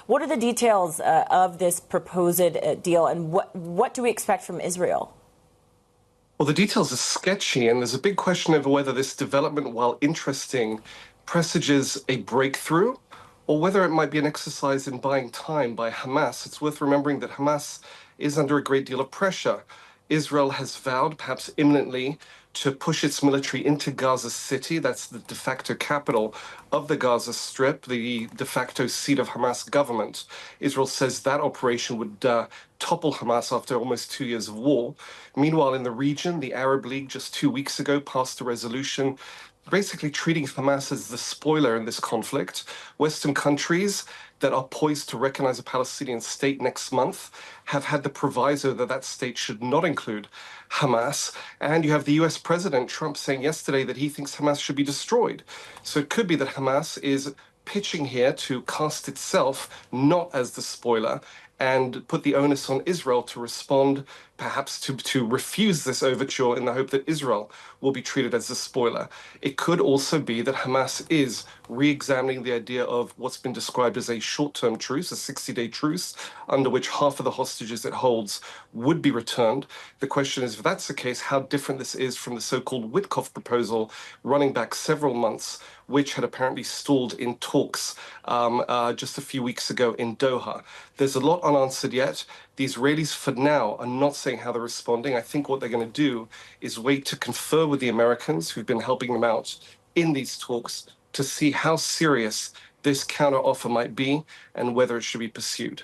What are the details of this proposed deal, and what do we expect from Israel? Well, the details are sketchy, and there's a big question over whether this development, while interesting, presages a breakthrough, or whether it might be an exercise in buying time by Hamas. It's worth remembering that Hamas is under a great deal of pressure. Israel has vowed, perhaps imminently, to push its military into Gaza City. That's the de facto capital of the Gaza Strip, the de facto seat of Hamas government. Israel says that operation would topple Hamas after almost 2 years of war. Meanwhile, in the region, the Arab League just 2 weeks ago passed a resolution basically treating Hamas as the spoiler in this conflict. Western countries that are poised to recognize a Palestinian state next month have had the proviso that that state should not include Hamas. And you have the US President Trump saying yesterday that he thinks Hamas should be destroyed. So it could be that Hamas is pitching here to cast itself not as the spoiler and put the onus on Israel to respond, perhaps to refuse this overture in the hope that Israel will be treated as the spoiler. It could also be that Hamas is re-examining the idea of what's been described as a short-term truce, a 60-day truce, under which half of the hostages it holds would be returned. The question is, if that's the case, how different this is from the so-called Witkoff proposal running back several months, which had apparently stalled in talks just a few weeks ago in Doha. There's a lot unanswered yet. The Israelis, for now, are not saying how they're responding. I think what they're going to do is wait to confer with the Americans who've been helping them out in these talks to see how serious this counteroffer might be and whether it should be pursued.